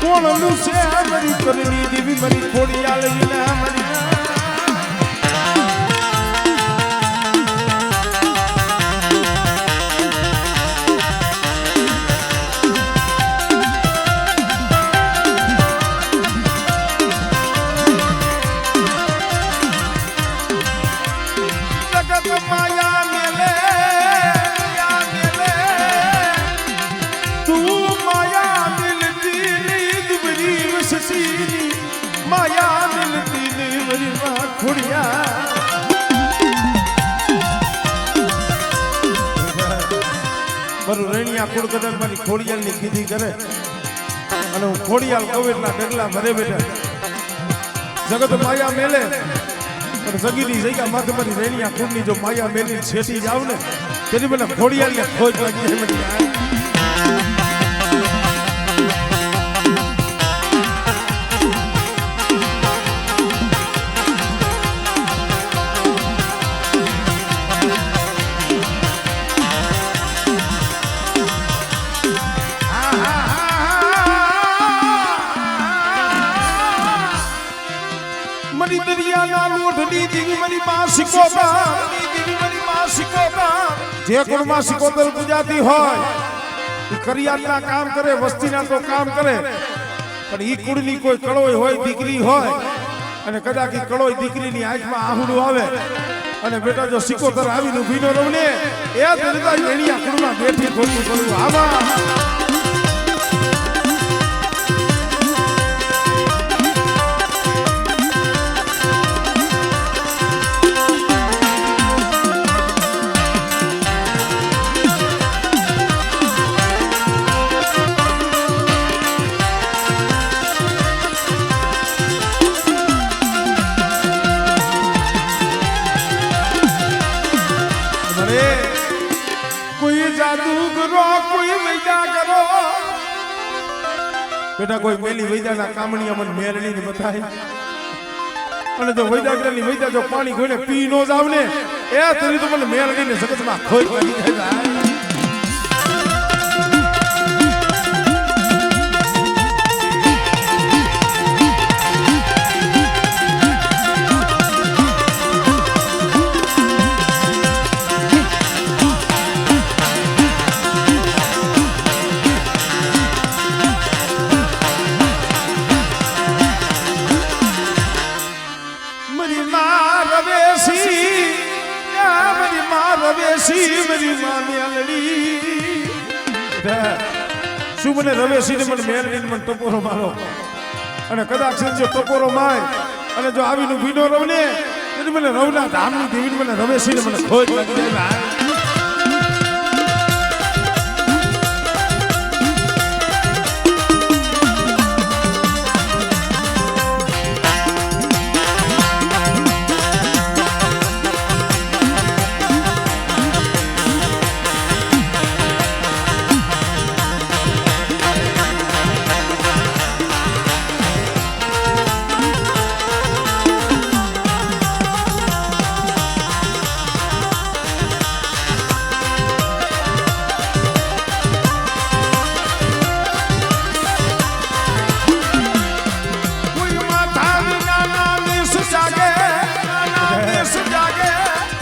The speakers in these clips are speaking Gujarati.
કોણનું છે મારી કરની દેવી મારી ખોડિયાલ વિના મારી माया मिलती नहीं मेरी माँ खुड़िया મારું રેણિયા કુળ કદર મારી ખોડિયાલ ની કીધી કરે અને હું ખોડિયાલ કવેરના ડગલા ભરે બેઠા જગત માયા મેલે પણ જગીની જગ્યા માથે મારી રેણિયા કુળની જો માયા મેલી છેટી જાવ ને તેની મને ખોડિયાલ ને ખોજ લાગી મને मरी दरिया ना लोटनी देवी मरी मां सिकोतर देवी मरी मां सिकोतर जे कोण मां सिकोतर गुजाती હોય ઈ કરિયાતના કામ કરે વસ્તીના તો કામ કરે પણ ઈ કુળની કોઈ કળોય હોય દીકરી હોય અને કદાચ ઈ કળોય દીકરીની આંખમાં આહુડું આવે અને બેટા જો સિકોતર આવીને ભીનો રવને એ દરદા એણીયા કુળમાં બેઠી ખોટું કરું આવા बेटा कोई मेली वैदा कामणी अमन मेलनी ने बताई અને જો વૈદાગ્રની વૈદા જો પાણી કોઈને પી નો જાવ ને એ તરી તો મને મેલની ને જગતમાં ખોઈ પડી જાય मेरी मां मेलड़ी શું મને રવેશી ને મને મેલડી ને મને ટપોરો મારો અને કદાચ જો ટપોરો માય અને જો આવીનું ભીનો રવને એટલે મને રવના ધામની દેવી મને રવેશી ને મને ખોજ લાગી જાય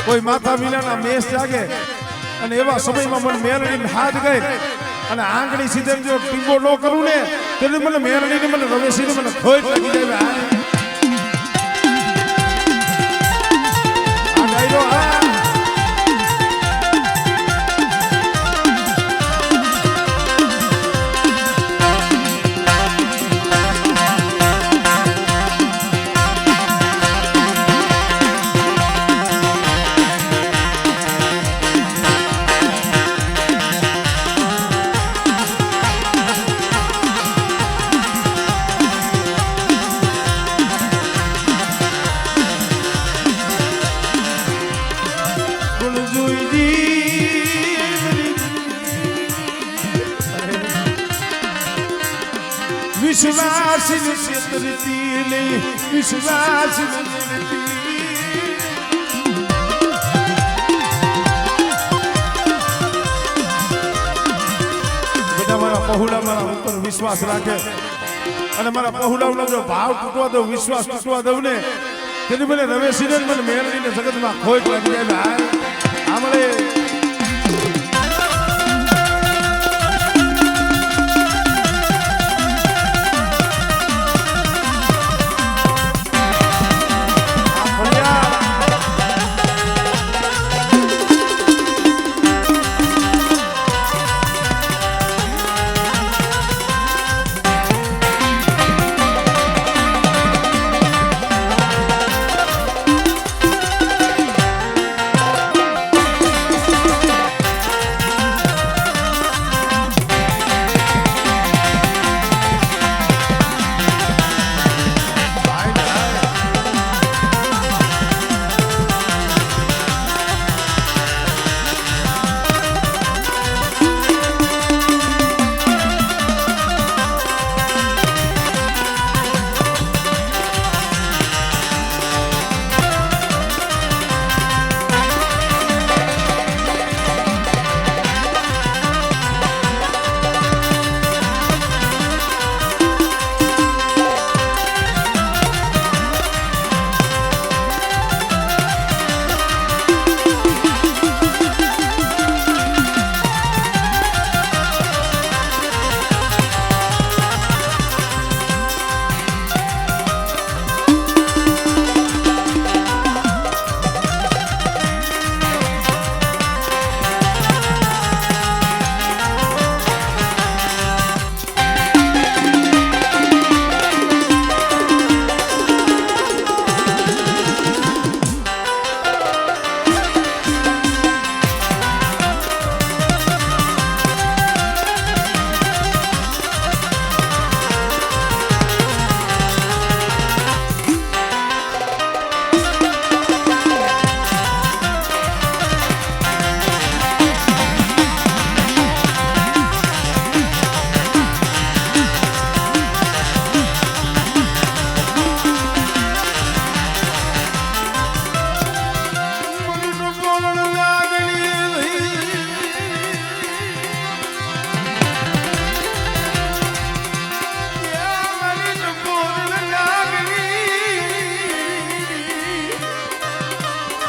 કોઈ માથા વિનાના મેષ જાગે અને એવા સમયમાં મને મેરડીને હાથ ગઈ અને આંગળી સીધે જો ટીંબો ન કરું ને એટલે મને મેરડીને મને રવેશીને મને ખોઈ લાગી જાય આ ડાયરો विश्वास विश्वास बेटा मारा पहुला मारा ऊपर विश्वास राखे અને મારા પહોળાવનો જો ભાવ તૂટવા દઉં, વિશ્વાસ તૂટવા દઉં ને તેની મને રમેશને મને મેળવીને જગતમાં ખોટ લાગી જાય ભાઈ. આમળે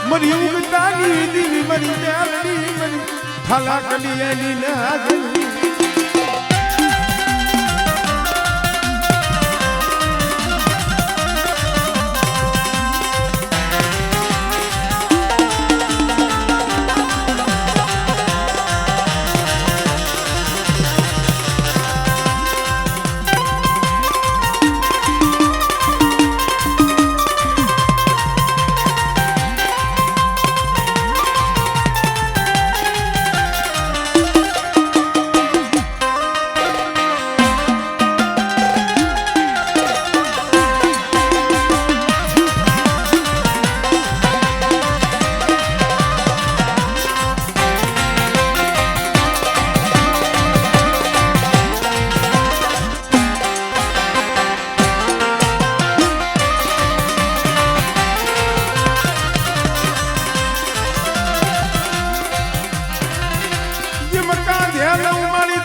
મરી ઉગતાની દીવી મરી મેલડી મરી થાલા કલિયાની નાગલી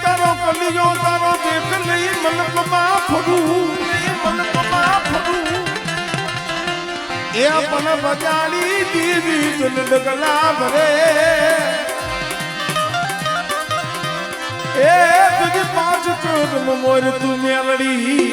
તારો દેખ નહીં મલકમાં ફરું મલકમાં ફરું એ પણ બજાડી દીવી તુલ ડગલા ભરે એ તુજ પાંચ ચોર મોર તું મેલડી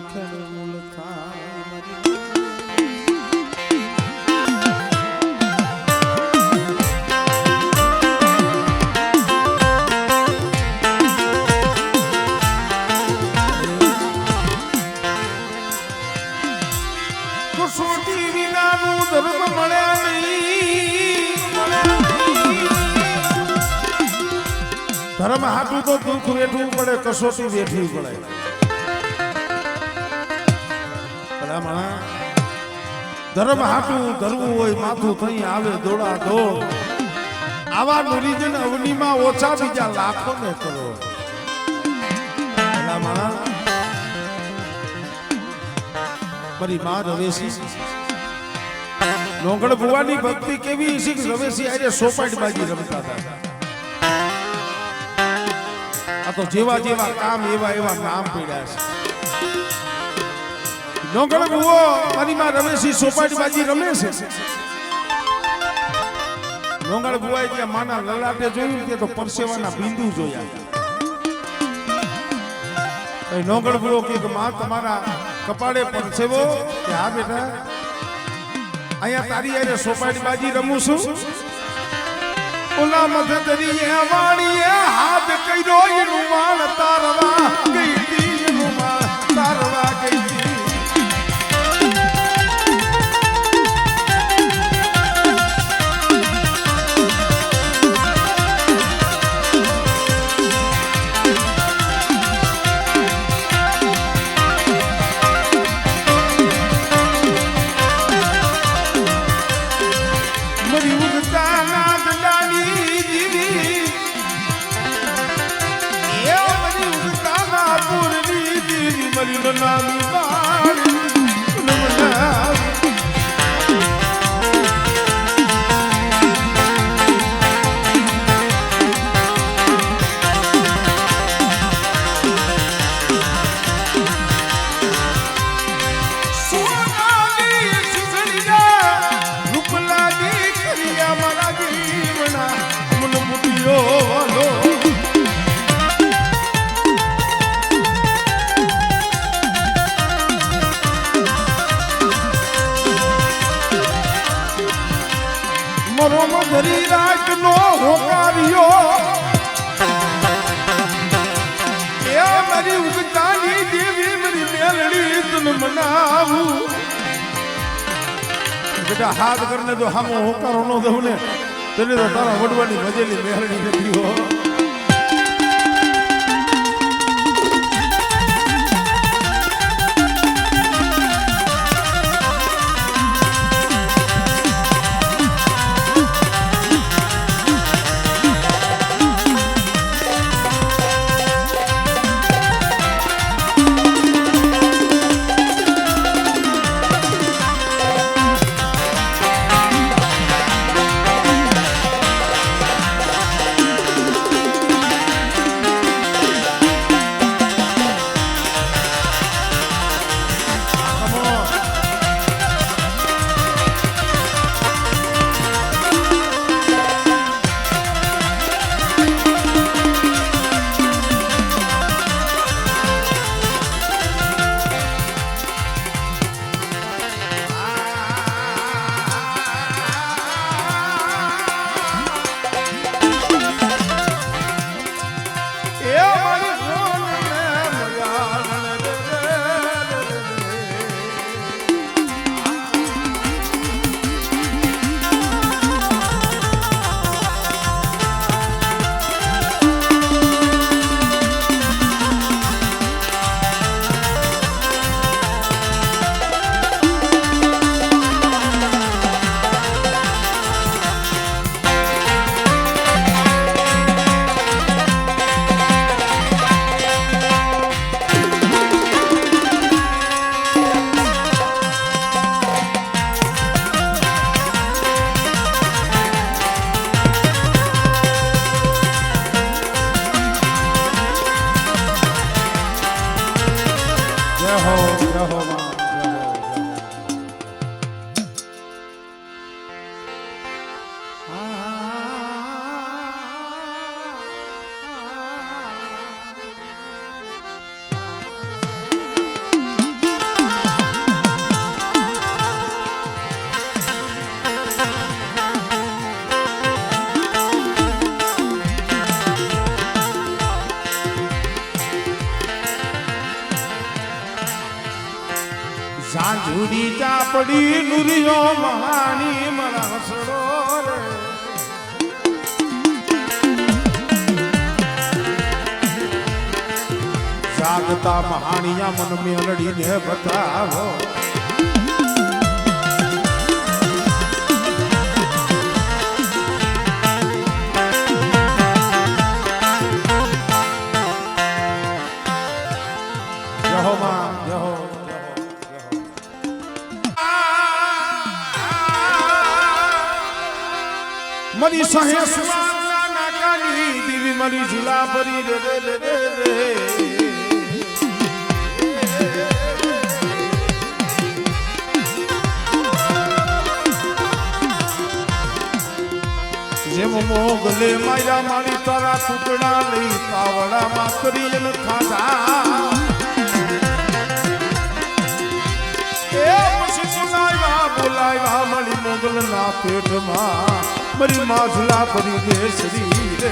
માખણ મૂળ થાય મારી કસોટી વિનાનું ધર્મ મળ્યા નહીં ધર્મ હાટું તો દુઃખ વેઠવું પડે કસોટી વેઠવી પડે ધર્મ હાટું ધરવું હોય માથું થઈ આવે દોડા દોડ આવા નુરીજન અવનીમાં ઓછા બીજા લાખો ને કરો મારી માં રવેશી નોંગળ ભુવાની ભક્તિ કેવી છે કે રવેશી આજે સોપાટ બાજી રમતા હતા આ તો જેવા જેવા કામ એવા એવા નામ પડ્યા છે નોંગળ ભુવો મારી માં રવેશી સોપાટ બાજી રમે છે નોંગળ ભુવાએ ત્યાં માના લલાટે જોયું કે તો પરસેવાના બિંદુ જોયા નોંગળ ભુવો કે માં તમારા કપાળે પરસેવો કે હા બેટા અહીંયા તારી યારે સોપાટી બાજી રમું છું ઓલા મધ તરીએ વાણીએ હાથ કર્યો એનું વાણ તારવા ગઈ તી એનું વાણ તારવા ગઈ તી નામી બાળી નમના સોનાની સુસળીના રૂપલાની કરિયા મારા જીવના મન મુટિયો વાલો મરોમ ધરી રાખનો હોકાર્યો એ મારી ઉગતાની દેવી મારી મેલડી તન મનાવું બેટા હાથ કરને તો હામો હોકારો નો દઉં ને તને તો તારા વડવાની ભજેલી મેલડી નથી હો ઝાંઝુડી ચાપડી નુરિયો મહાની મારા સડો રે જાગતા મહાનિયા મન મેલડીને બતાવો મરી સહે સુવાના નાકાની દીવી મરી ઝુલા ભરી રે રે રે રે જેમ મોગલે માયા મારી તારા ટુકડા લઈ પાવડામાં કરી ન ખાધા બોલાવ્યા મળી મોગલ ના પેટમાં મરી માઝલા પરી દેશરી રે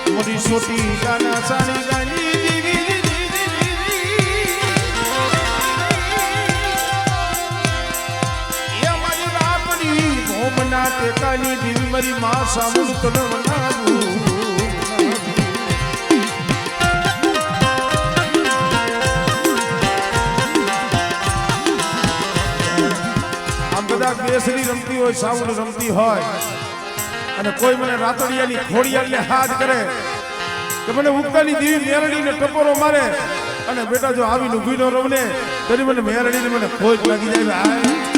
મરી છોટી ગાના સાડી ગાની ના ટેકાની દીવી મારી માં સામું તન વનાવું આમ બધા કેસરી રમતી હોય સાવડ રમતી હોય અને કોઈ મને રાતડિયાની ખોડિયાને હાથ કરે કે મને ઉગતાની દીવી મેરડીને ટપોરો મારે અને બેટા જો આવીને ઊભી ન રમને તરી મને મેરડીને મને ખોજ લાગી જાય ભાઈ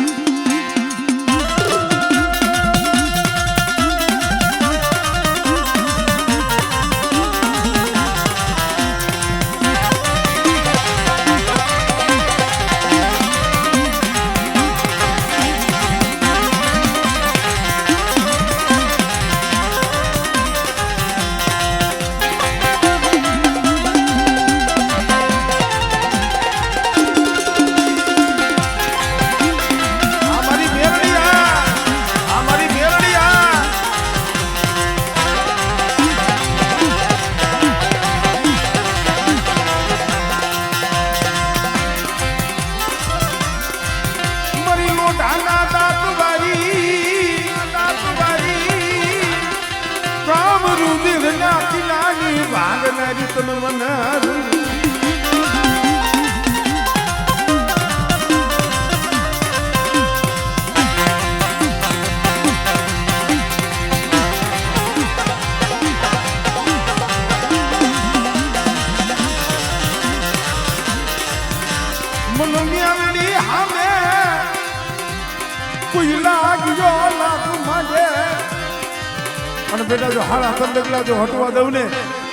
અને બેટા જો હારા તર ડગલા જો હટવા દઉં ને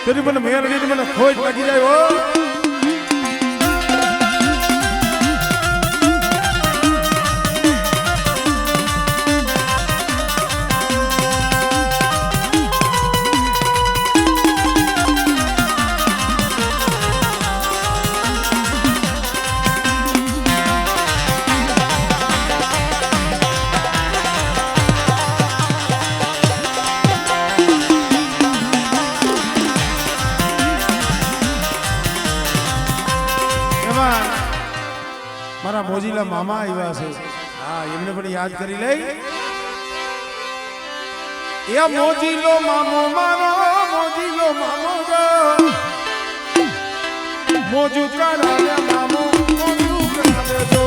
તેની મને મેરડીને મને ખોજ લાગી જાય હો મારા મોજીલા મામા આવ્યા છે હા એમને પણ યાદ કરી લઈ એ મોજીલો મામો મારો મોજીલો મામો મોજુ કરાવે મામો મોજુ કરાવે જો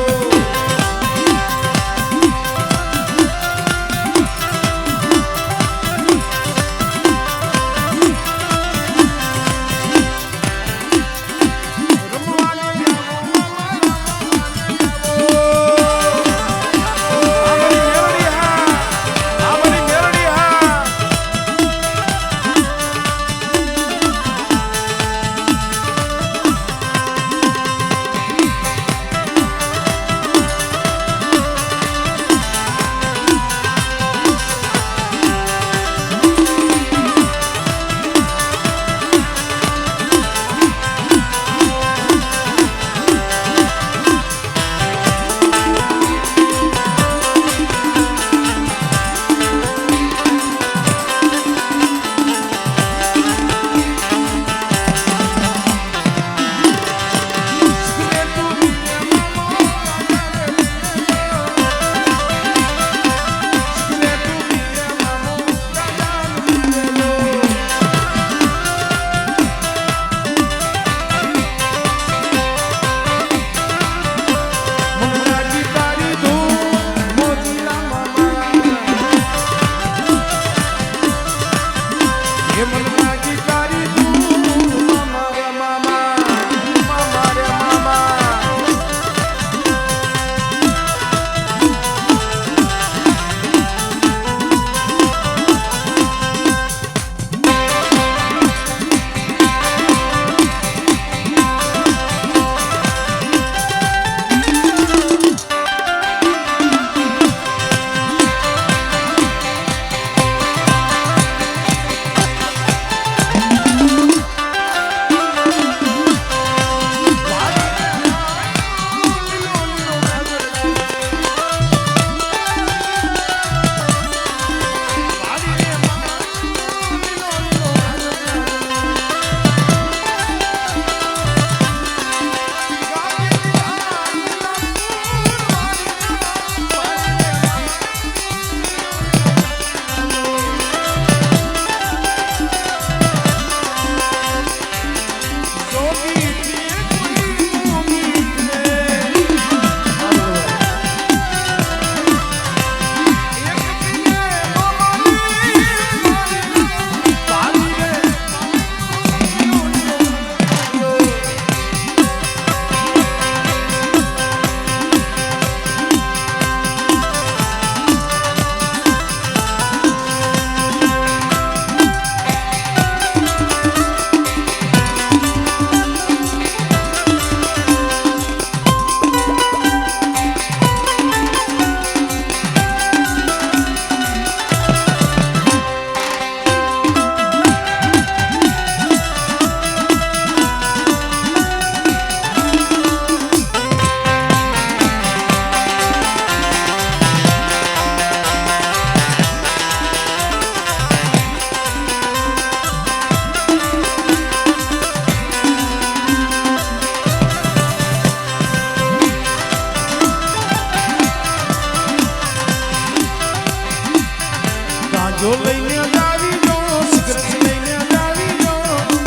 ગાંજો લઈને જાવી જો સિગરેટ લઈને જાવી જો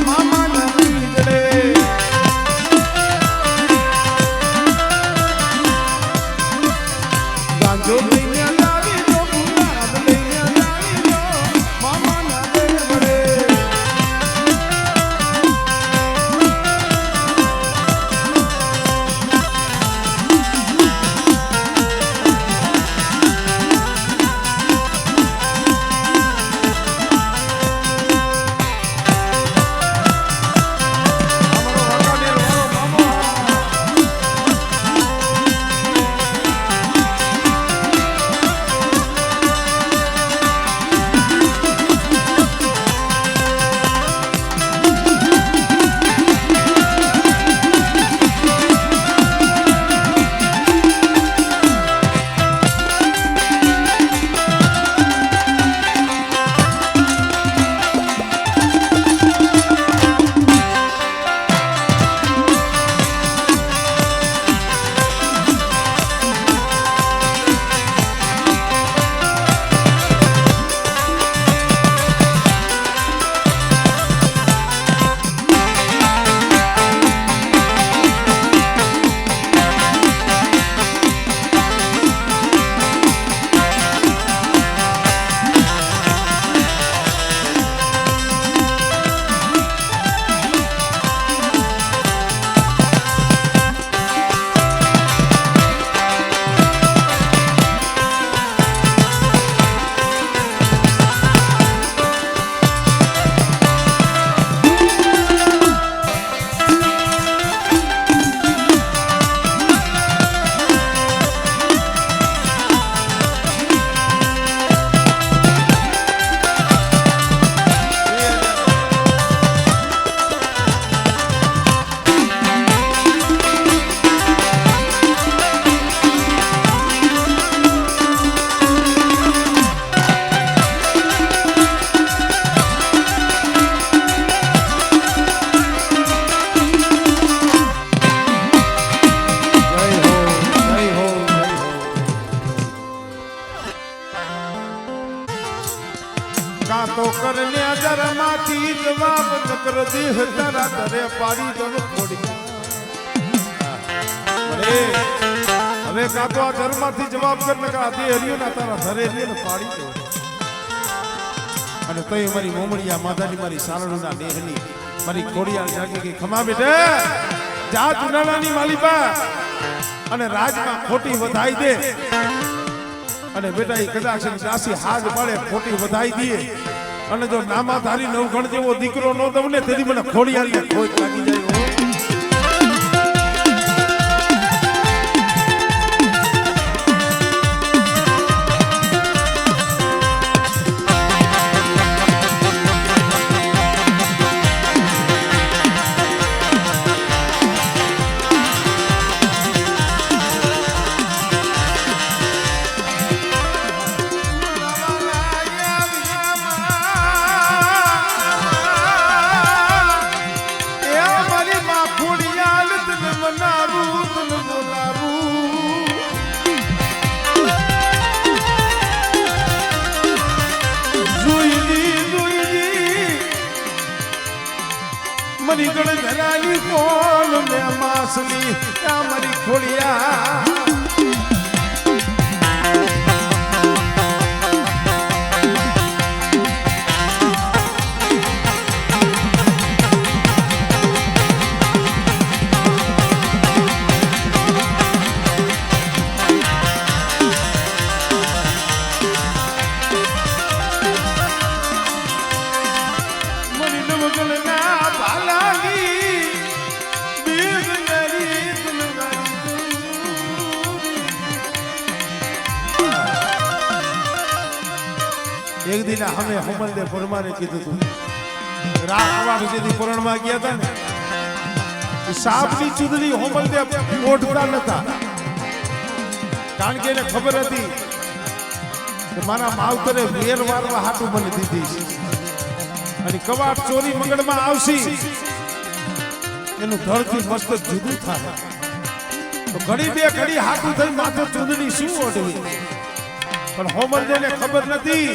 મામા ના પીજડે ગાંજો લઈને જાવી જો ગુલાબ લઈને જાવી જો મામા ના પીજડે તો કરને જરમાથી જવાબ નકર દેહ તારા ધરે પાડી દવ ખોડી ભલે હવે કા તો આ જરમાથી જવાબ કર નકા દે હરિયો ના તારા ધરે રે ને પાડી દો અને તોય મારી મોમડિયા માધાની મારી સારણુના દેહની મારી ખોડિયાર જાગી ગઈ ખમા બેટે જા ચુનાલાની માલીબા અને રાજમાં ખોટી વધાઈ દે અને બેટા એ કદાચ દાસી હાજ પાડે ખોટી વધાઈ દે અને જો નામાધારી નવગણ જેવો દીકરો નો દઉં ને તેથી મને ખોડિયાર ખોટ લાગી જાય મરી ગણ ધરાની કોલ મે માસની આ મરી ખોડિયા એક દિન અમે હમલદે પરમારે કીધું તું રાખવા જેથી પુરાણમાં ગયા હતા ને સાપની ચૂંદડી હમલદે ઓઢતા નતા કારણ કે એને ખબર હતી કે મારા માવતરે વેર વારવા હાટું મને દીધી અને કવાટ ચોરી મંગળમાં આવશી એનું ધરથી મસ્તક જુદું થાય તો ઘડી બે ઘડી હાટું થઈ માથે ચૂંદડી શું ઓઢવી પણ હોમલદેને ખબર નથી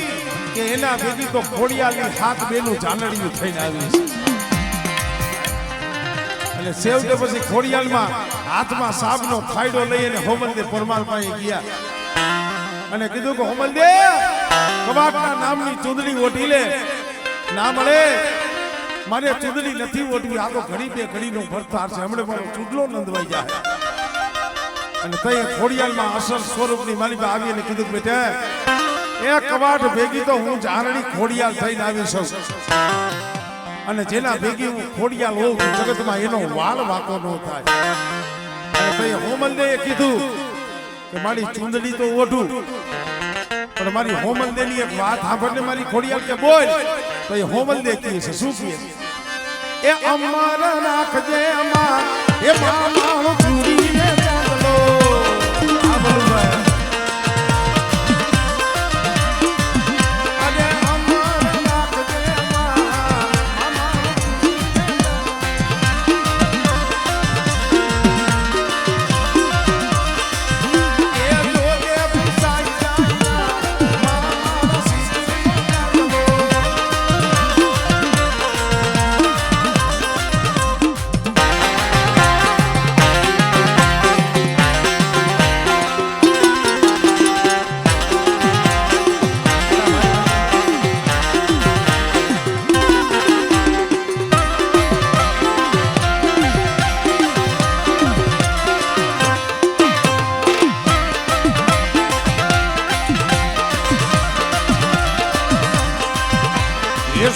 કે એના ભેગી તો ખોડિયાલની હાથ બેનું જાનડિયું થઈને આવી છે. એટલે સેવકે પછી ખોડિયાલમાં હાથમાં સાબનો ફાયડો લઈ અને હોમલદે પરમાર પાસે ગયા અને કીધું કે હોમલદે કબાટના નામની ચૂંદડી ઓઢી લે. ના મળે, મારે ચૂંદડી નથી ઓઢવી, આ તો ઘડી બે ઘડીનો ભરતાર છે, હમણે મારો ચૂડલો નંદવાઈ જાય. અને તઈ ખોડિયાલમાં અસર સ્વરૂપની માલિકા આવી અને કીધું બેટા એ કવાટ ભેગી તો હું જાનડી ખોડિયાલ થઈને આવી છું, અને જેના ભેગી હું ખોડિયાલ હોઉં જગતમાં એનો વાળ વાકો ન થાય. અને તઈ હોમલદે કીધું કે મારી ચૂંદડી તો ઓઢું, પણ મારી હોમલદેની એક વાત સાંભળને મારી ખોડિયાલ કે બોલ. તો એ હોમલદે કહે છે, શું કહે? એ અમાર રાખજે અમાર એ મામા ચૂડીને ચાંદલો. આ બોલું ભાઈ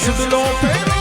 સુડલો પેરો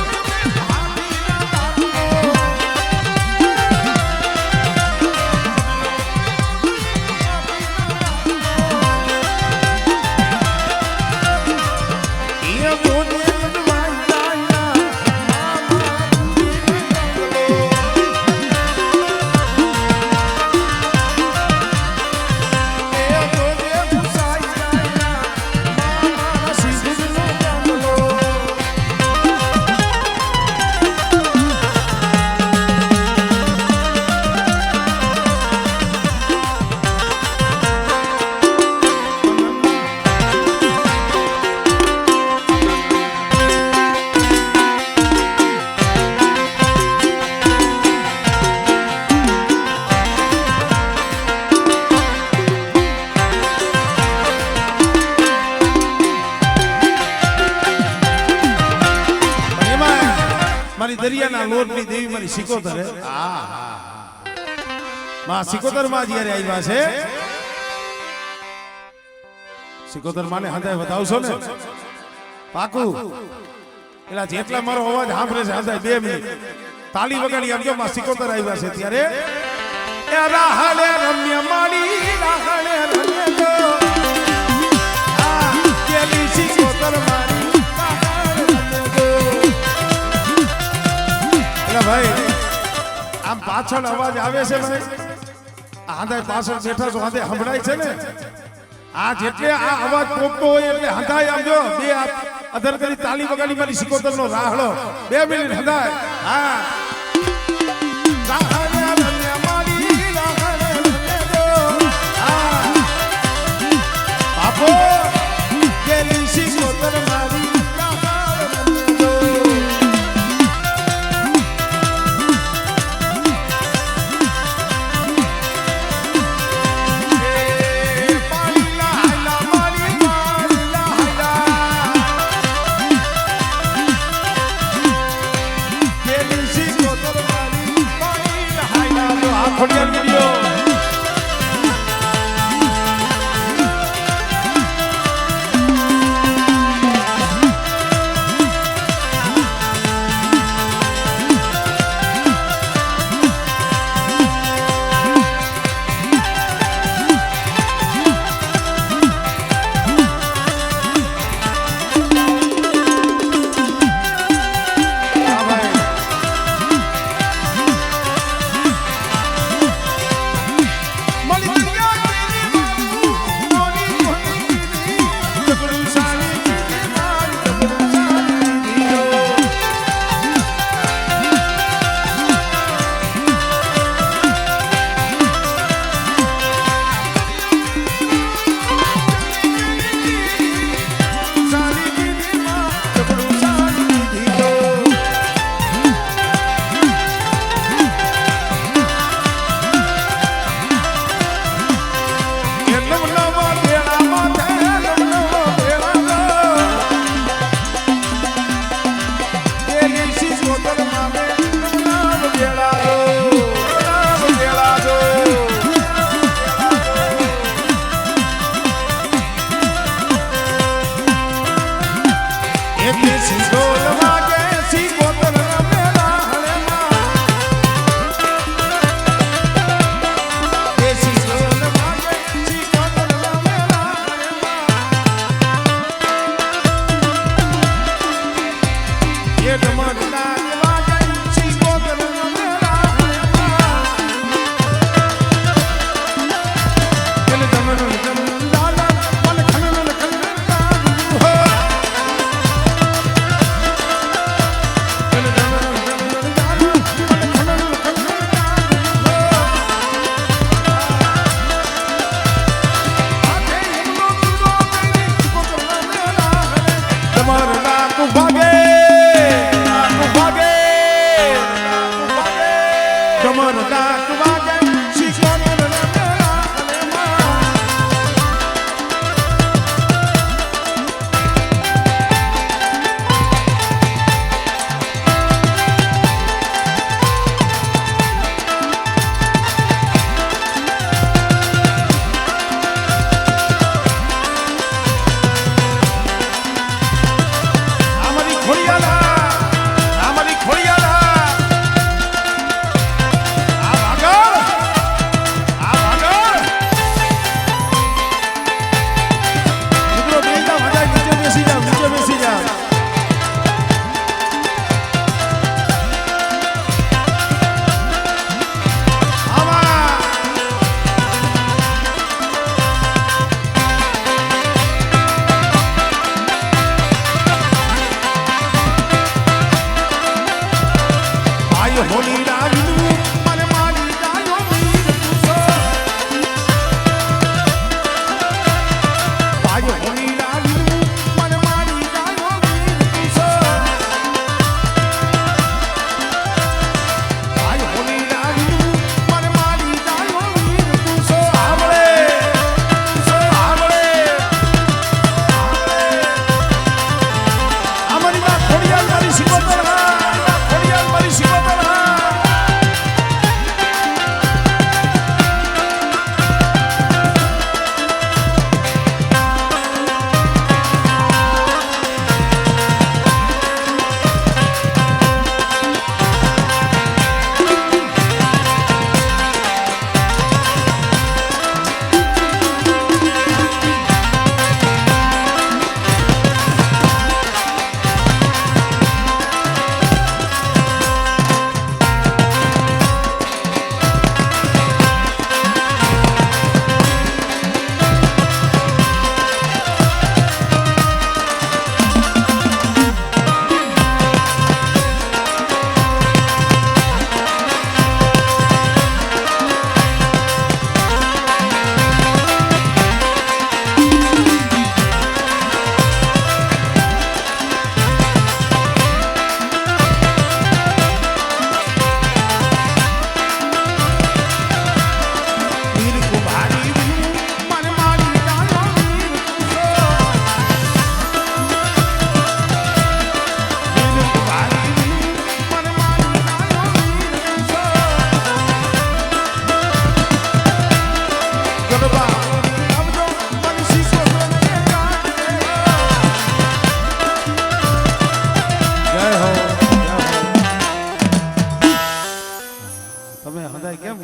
દરિયાના લોટની દેવી મારી સિકોતર. માં સિકોતર માં જ્યારે આવ્યા છે, સિકોતર માને હંધાય વધાવશો ને પાકું. એટલે જેટલા મારો અવાજ સાંભળે છે હંધાય 2 મિનિટ તાળી વગાડી આવજો. માં સિકોતર આવ્યા છે ત્યારે એ રાહલે રમ્ય માડી રાહલે રમ્ય જો આ કેલી સિકોતર મારી ભાઈ. આમ પાછળ અવાજ આવે છે ભાઈ, હાંધાય પાછળ બેઠા છો, હાંધે સંભળાય છે ને. આ જેટલે આ અવાજ પોકતો હોય એટલે હંધાય આવજો. 2 અધર કરી તાળી વગાડી મારી સિકોતર નો રાહડો 2 મિનિટ હંધાય. હા